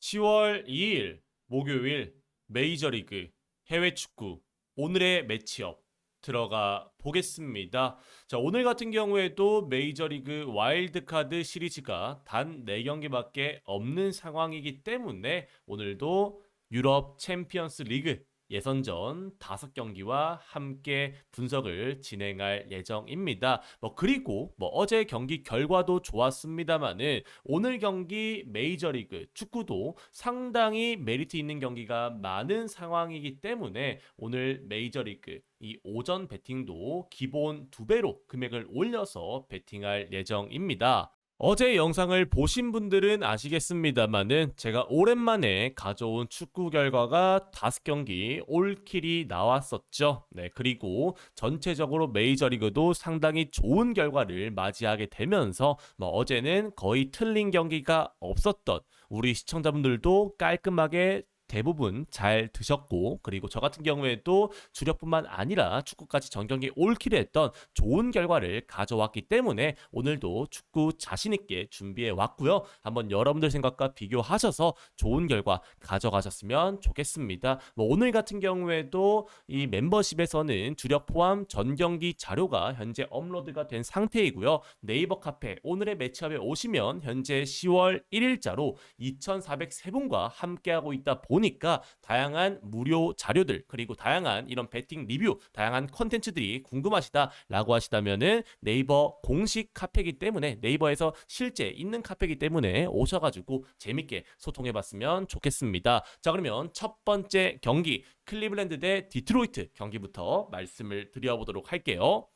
10월 2일 목요일 메이저리그 해외 축구 오늘의 매치업 들어가 보겠습니다. 자, 오늘 같은 경우에도 메이저리그 와일드카드 시리즈가 단 4경기밖에 없는 상황이기 때문에 오늘도 유럽 챔피언스 리그 예선전 5경기와 함께 분석을 진행할 예정입니다. 그리고 어제 경기 결과도 좋았습니다만은 오늘 경기 메이저리그 축구도 상당히 메리트 있는 경기가 많은 상황이기 때문에 오늘 메이저리그 이 오전 베팅도 기본 2배로 금액을 올려서 베팅할 예정입니다. 어제 영상을 보신 분들은 아시겠습니다만은 제가 오랜만에 가져온 축구 결과가 5경기 올킬이 나왔었죠. 네, 그리고 전체적으로 메이저리그도 상당히 좋은 결과를 맞이하게 되면서 어제는 거의 틀린 경기가 없었던 우리 시청자분들도 깔끔하게 대부분 잘 드셨고, 그리고 저 같은 경우에도 주력뿐만 아니라 축구까지 전경기 올킬을 했던 좋은 결과를 가져왔기 때문에 오늘도 축구 자신있게 준비해 왔고요. 한번 여러분들 생각과 비교하셔서 좋은 결과 가져가셨으면 좋겠습니다. 오늘 같은 경우에도 이 멤버십에서는 주력 포함 전경기 자료가 현재 업로드가 된 상태이고요. 네이버 카페 오늘의 매치업에 오시면 현재 10월 1일자로 2,403분과 함께하고 있다 보니까 다양한 무료 자료들, 그리고 다양한 이런 배팅 리뷰, 다양한 컨텐츠들이 궁금하시다라고 하시다면은 네이버 공식 카페이기 때문에, 네이버에서 실제 있는 카페이기 때문에 오셔가지고 재밌게 소통해봤으면 좋겠습니다. 자, 그러면 첫 번째 경기 클리블랜드 대 디트로이트 경기부터 말씀을 드려보도록 할게요.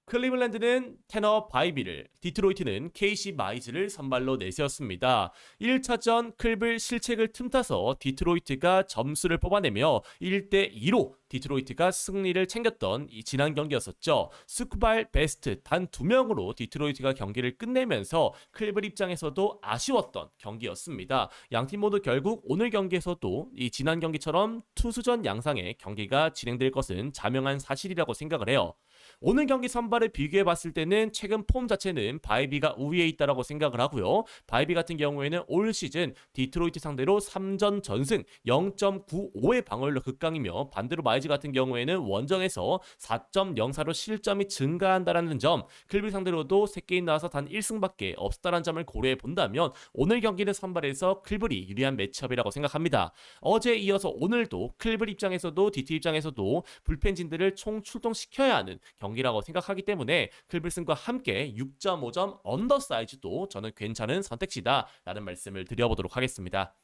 클리블랜드는 테너 바이비를, 디트로이트는 KC 마이즈를 선발로 내세웠습니다. 1차전 클블 실책을 틈타서 디트로이트가 점수를 뽑아내며 1대2로 디트로이트가 승리를 챙겼던 이 지난 경기였었죠. 스쿠발 베스트 단 2명으로 디트로이트가 경기를 끝내면서 클블 입장에서도 아쉬웠던 경기였습니다. 양팀 모두 결국 오늘 경기에서도 이 지난 경기처럼 투수전 양상의 경기가 진행될 것은 자명한 사실이라고 생각을 해요. 오늘 경기 선발을 비교해 봤을 때는 최근 폼 자체는 바이비가 우위에 있다라고 생각을 하고요. 바이비 같은 경우에는 올 시즌 디트로이트 상대로 3전 전승 0.95의 방어율로 극강이며, 반대로 마이즈 같은 경우에는 원정에서 4.04로 실점이 증가한다라는 점, 클빌 상대로도 3게임 나와서 단 1승밖에 없었다는 점을 고려해 본다면 오늘 경기는 선발에서 클블이 유리한 매치업이라고 생각합니다. 어제 이어서 오늘도 클블 입장에서도 DT 입장에서도 불펜진들을 총 출동시켜야 하는 경기라고 생각하기 때문에 클블슨과 함께 6.5점 언더 사이즈도 저는 괜찮은 선택지다 라는 말씀을 드려보도록 하겠습니다.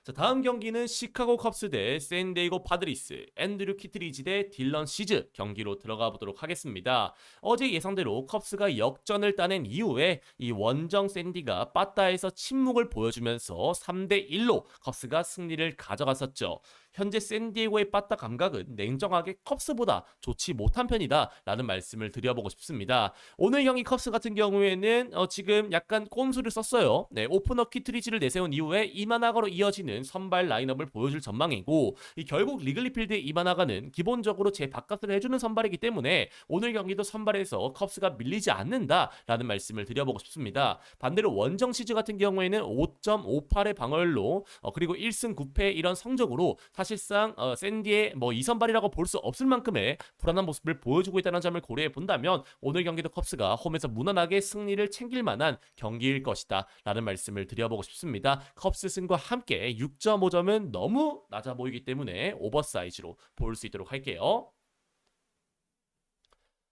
자, 다음 경기는 시카고 컵스 대 샌디에이고 파드리스, 앤드류 키트리지 대 딜런 시즈 경기로 들어가 보도록 하겠습니다. 어제 예상대로 컵스가 역전을 따낸 이후에 이 원정 샌디가 빠따에서 침묵을 보여주면서 3대1로 컵스가 승리를 가져갔었죠. 현재 샌디에고의 빠따 감각은 냉정하게 컵스보다 좋지 못한 편이다 라는 말씀을 드려보고 싶습니다. 오늘 경기 컵스 같은 경우에는 지금 약간 꼼수를 썼어요. 네, 오프너 키트리지를 내세운 이후에 이마나가로 이어지는 선발 라인업을 보여줄 전망이고, 결국 리글리필드 이마나가는 기본적으로 제 바깥을 해주는 선발이기 때문에 오늘 경기도 선발에서 컵스가 밀리지 않는다라는 말씀을 드려보고 싶습니다. 반대로 원정 시즈 같은 경우에는 5.58의 방어율로 그리고 1승 9패 이런 성적으로 사실상 샌디의 2선발이라고 볼 수 없을 만큼의 불안한 모습을 보여주고 있다는 점을 고려해 본다면 오늘 경기도 컵스가 홈에서 무난하게 승리를 챙길 만한 경기일 것이다 라는 말씀을 드려보고 싶습니다. 컵스 승과 함께 6.5점은 너무 낮아 보이기 때문에 오버사이즈로 볼 수 있도록 할게요.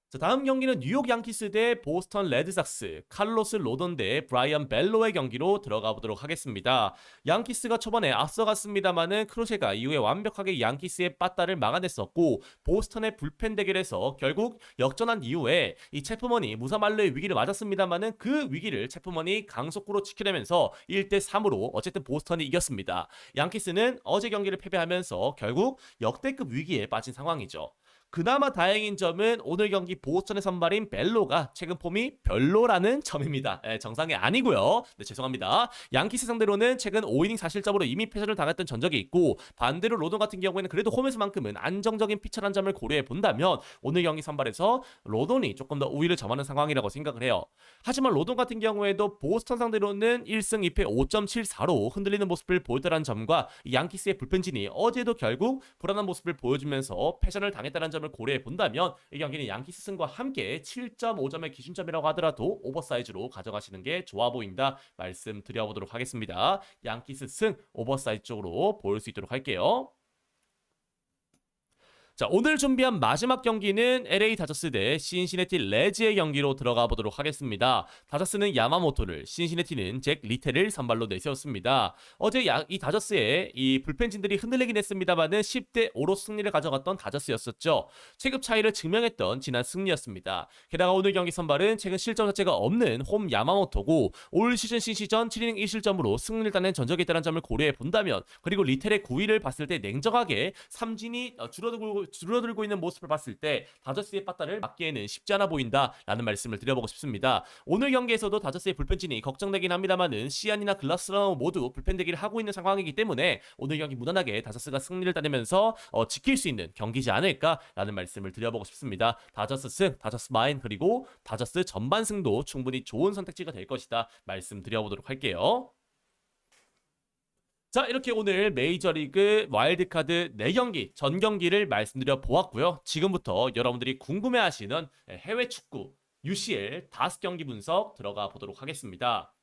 자, 다음 경기는 뉴욕 양키스 대 보스턴 레드삭스, 칼로스 로던 대 브라이언 벨로의 경기로 들어가 보도록 하겠습니다. 양키스가 초반에 앞서갔습니다만은 크로셰가 이후에 완벽하게 양키스의 빠따를 막아냈었고, 보스턴의 불펜 대결에서 결국 역전한 이후에 이 체프먼이 무사말로의 위기를 맞았습니다만은 그 위기를 체프먼이 강속구로 지켜내면서 1대3으로 어쨌든 보스턴이 이겼습니다. 양키스는 어제 경기를 패배하면서 결국 역대급 위기에 빠진 상황이죠. 그나마 다행인 점은 오늘 경기 보스턴의 선발인 벨로가 최근 폼이 별로라는 점입니다. 정상이 아니고요. 네, 죄송합니다. 양키스 상대로는 최근 5이닝 4실점으로 이미 패전을 당했던 전적이 있고 반대로 로돈 같은 경우에는 그래도 홈에서만큼은 안정적인 피처란 점을 고려해 본다면 오늘 경기 선발에서 로돈이 조금 더 우위를 점하는 상황이라고 생각을 해요. 하지만 로돈 같은 경우에도 보스턴 상대로는 1승 2패 5.74로 흔들리는 모습을 보였다는 점과 양키스의 불펜진이 어제도 결국 불안한 모습을 보여주면서 패전을 당했다는 점을 고려해 본다면 이 경기는 양키스 승과 함께 7.5점의 기준점이라고 하더라도 오버사이즈로 가져가시는 게 좋아 보인다 말씀드려보도록 하겠습니다. 양키스 승 오버사이즈 쪽으로 보일 수 있도록 할게요. 자, 오늘 준비한 마지막 경기는 LA 다저스 대 신시내티 레즈의 경기로 들어가 보도록 하겠습니다. 다저스는 야마모토를, 신시내티는 잭 리텔을 선발로 내세웠습니다. 어제 이 다저스의 이 불펜진들이 흔들리긴 했습니다만은 10대 5로 승리를 가져갔던 다저스였었죠. 체급 차이를 증명했던 지난 승리였습니다. 게다가 오늘 경기 선발은 최근 실점 자체가 없는 홈 야마모토고 올 시즌 신시전 7이닝 1실점으로 승리를 따낸 전적이 있다는 점을 고려해 본다면 그리고 리텔의 9위를 봤을 때 냉정하게 삼진이 줄어들고 있는 모습을 봤을 때 다저스의 빠따를 막기에는 쉽지 않아 보인다라는 말씀을 드려보고 싶습니다. 오늘 경기에서도 다저스의 불펜진이 걱정되긴 합니다만은 시안이나 글라스라우 모두 불펜대기를 하고 있는 상황이기 때문에 오늘 경기 무난하게 다저스가 승리를 따내면서 지킬 수 있는 경기지 않을까라는 말씀을 드려보고 싶습니다. 다저스 승, 다저스 마인 그리고 다저스 전반 승도 충분히 좋은 선택지가 될 것이다 말씀드려보도록 할게요. 자, 이렇게 오늘 메이저리그 와일드카드 4경기, 전 경기를 말씀드려 보았고요. 지금부터 여러분들이 궁금해하시는 해외 축구 UCL 5경기 분석 들어가 보도록 하겠습니다.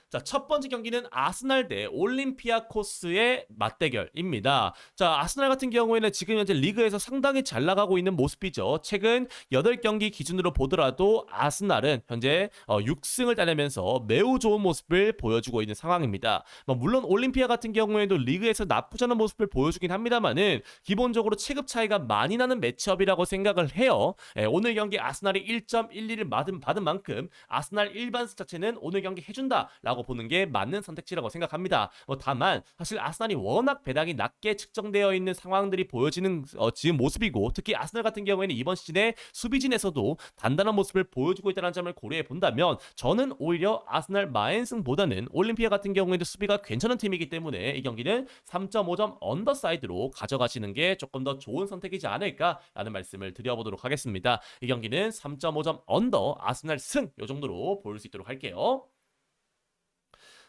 자, 첫 번째 경기는 아스날 대 올림피아코스의 맞대결입니다. 자, 아스날 같은 경우에는 지금 현재 리그에서 상당히 잘 나가고 있는 모습이죠. 최근 8경기 기준으로 보더라도 아스날은 현재 6승을 따내면서 매우 좋은 모습을 보여주고 있는 상황입니다. 물론 올림피아 같은 경우에도 리그에서 나쁘지 않은 모습을 보여주긴 합니다만은 기본적으로 체급 차이가 많이 나는 매치업이라고 생각을 해요. 오늘 경기 아스날이 1.12를 받은 만큼 아스날 일반스 자체는 오늘 경기 해준다라고 보는 게 맞는 선택지라고 생각합니다. 다만 사실 아스날이 워낙 배당이 낮게 측정되어 있는 상황들이 보여지는 지금 모습이고 특히 아스날 같은 경우에는 이번 시즌에 수비진에서도 단단한 모습을 보여주고 있다는 점을 고려해 본다면 저는 오히려 아스날 마엔승보다는 올림피아 같은 경우에도 수비가 괜찮은 팀이기 때문에 이 경기는 3.5점 언더사이드로 가져가시는 게 조금 더 좋은 선택이지 않을까라는 말씀을 드려보도록 하겠습니다. 이 경기는 3.5점 언더 아스날 승 이 정도로 볼 수 있도록 할게요.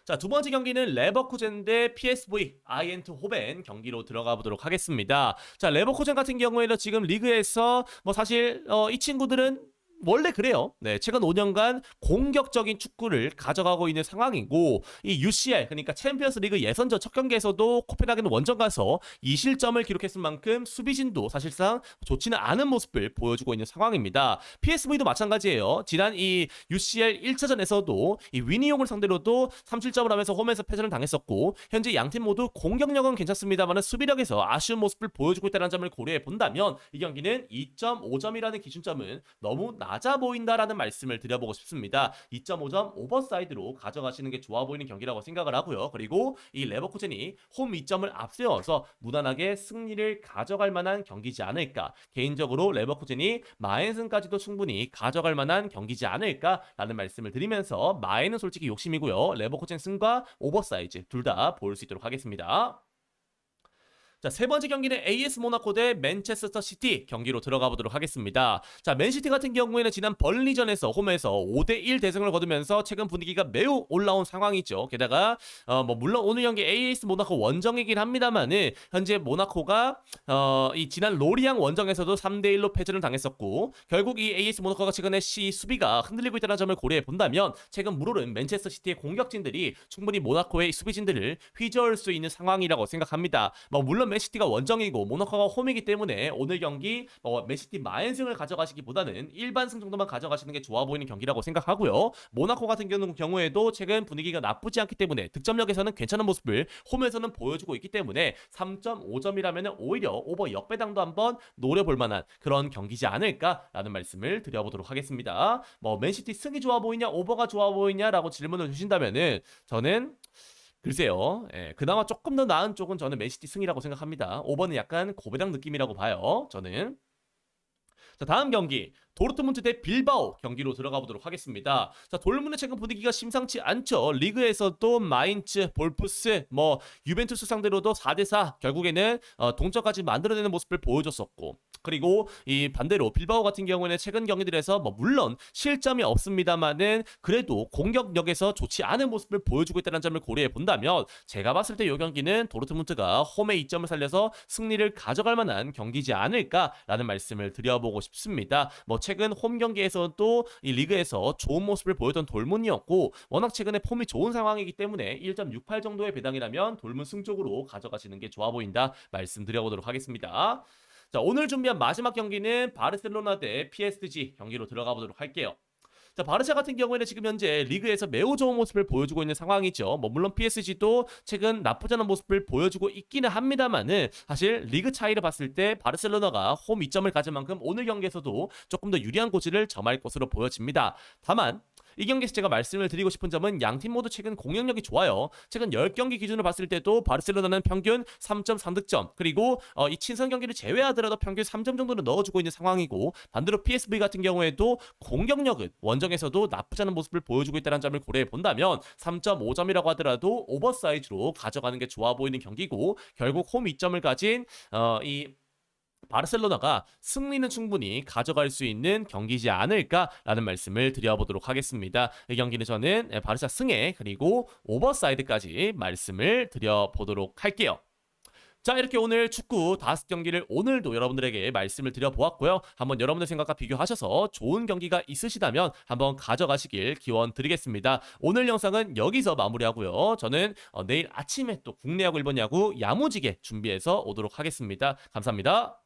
자, 두 번째 경기는 레버쿠젠 대 PSV 아이엔트호벤 경기로 들어가 보도록 하겠습니다. 자, 레버쿠젠 같은 경우에는 지금 리그에서 사실 이 친구들은 원래 그래요. 네, 최근 5년간 공격적인 축구를 가져가고 있는 상황이고 이 UCL 그러니까 챔피언스 리그 예선전 첫 경기에서도 코펜하겐 원정 가서 2실점을 기록했을 만큼 수비진도 사실상 좋지는 않은 모습을 보여주고 있는 상황입니다. PSV도 마찬가지예요. 지난 이 UCL 1차전에서도 이 위니용을 상대로도 3실점을 하면서 홈에서 패전을 당했었고 현재 양팀 모두 공격력은 괜찮습니다만 수비력에서 아쉬운 모습을 보여주고 있다는 점을 고려해 본다면 이 경기는 2.5점이라는 기준점은 너무 낮아 보인다라는 말씀을 드려보고 싶습니다. 2.5점 오버사이드로 가져가시는 게 좋아 보이는 경기라고 생각을 하고요. 그리고 이 레버쿠젠이 홈 2점을 앞세워서 무난하게 승리를 가져갈 만한 경기지 않을까. 개인적으로 레버쿠젠이 마엔승까지도 충분히 가져갈 만한 경기지 않을까라는 말씀을 드리면서 마엔은 솔직히 욕심이고요. 레버쿠젠 승과 오버사이즈 둘 다 볼 수 있도록 하겠습니다. 자, 세 번째 경기는 AS 모나코 대 맨체스터 시티 경기로 들어가 보도록 하겠습니다. 자, 맨시티 같은 경우에는 지난 벌리전에서 홈에서 5대1 대승을 거두면서 최근 분위기가 매우 올라온 상황이죠. 게다가 물론 오늘 경기 AS 모나코 원정이긴 합니다만은 현재 모나코가 이 지난 로리앙 원정에서도 3대1로 패전을 당했었고 결국 이 AS 모나코가 최근에 수비가 흔들리고 있다는 점을 고려해 본다면 최근 물오른 맨체스터 시티의 공격진들이 충분히 모나코의 수비진들을 휘저을 수 있는 상황이라고 생각합니다. 물론 맨시티가 원정이고 모나코가 홈이기 때문에 오늘 경기 맨시티 마엔승을 가져가시기보다는 일반승 정도만 가져가시는 게 좋아 보이는 경기라고 생각하고요. 모나코 같은 경우에도 최근 분위기가 나쁘지 않기 때문에 득점력에서는 괜찮은 모습을 홈에서는 보여주고 있기 때문에 3.5점이라면 오히려 오버 역배당도 한번 노려볼 만한 그런 경기지 않을까라는 말씀을 드려보도록 하겠습니다. 맨시티 승이 좋아 보이냐 오버가 좋아 보이냐라고 질문을 주신다면은 저는 글쎄요. 예, 그나마 조금 더 나은 쪽은 저는 맨시티 승이라고 생각합니다. 5번은 약간 고배당 느낌이라고 봐요. 저는. 자, 다음 경기 도르트문트 대 빌바오 경기로 들어가 보도록 하겠습니다. 자, 돌문의 최근 분위기가 심상치 않죠. 리그에서도 마인츠, 볼프스, 유벤투스 상대로도 4대4 결국에는 동점까지 만들어내는 모습을 보여줬었고, 그리고 이 반대로 빌바오 같은 경우에는 최근 경기들에서 물론 실점이 없습니다만은 그래도 공격력에서 좋지 않은 모습을 보여주고 있다는 점을 고려해 본다면 제가 봤을 때 이 경기는 도르트문트가 홈의 이점을 살려서 승리를 가져갈 만한 경기지 않을까라는 말씀을 드려보고 싶습니다. 최근 홈 경기에서도 이 리그에서 좋은 모습을 보였던 돌문이었고, 워낙 최근에 폼이 좋은 상황이기 때문에 1.68 정도의 배당이라면 돌문 승 쪽으로 가져가시는 게 좋아 보인다 말씀드려보도록 하겠습니다. 자, 오늘 준비한 마지막 경기는 바르셀로나 대 PSG 경기로 들어가 보도록 할게요. 자, 바르샤 같은 경우에는 지금 현재 리그에서 매우 좋은 모습을 보여주고 있는 상황이죠. 물론 PSG도 최근 나쁘지 않은 모습을 보여주고 있기는 합니다만은 사실 리그 차이를 봤을 때 바르셀로나가 홈 이점을 가진 만큼 오늘 경기에서도 조금 더 유리한 고지를 점할 것으로 보여집니다. 다만 이 경기에서 제가 말씀을 드리고 싶은 점은 양팀 모두 최근 공격력이 좋아요. 최근 10경기 기준으로 봤을 때도 바르셀로나는 평균 3.3득점, 그리고 이 친선 경기를 제외하더라도 평균 3점 정도는 넣어주고 있는 상황이고, 반대로 PSV 같은 경우에도 공격력은 원정에서도 나쁘지 않은 모습을 보여주고 있다는 점을 고려해 본다면 3.5점이라고 하더라도 오버사이즈로 가져가는 게 좋아 보이는 경기고, 결국 홈 이점을 가진 이 바르셀로나가 승리는 충분히 가져갈 수 있는 경기지 않을까라는 말씀을 드려보도록 하겠습니다. 이 경기는 저는 바르샤 승에 그리고 오버사이드까지 말씀을 드려보도록 할게요. 자, 이렇게 오늘 축구 5경기를 오늘도 여러분들에게 말씀을 드려보았고요. 한번 여러분의 생각과 비교하셔서 좋은 경기가 있으시다면 한번 가져가시길 기원 드리겠습니다. 오늘 영상은 여기서 마무리하고요. 저는 내일 아침에 또 국내야구 일본 야구 야무지게 준비해서 오도록 하겠습니다. 감사합니다.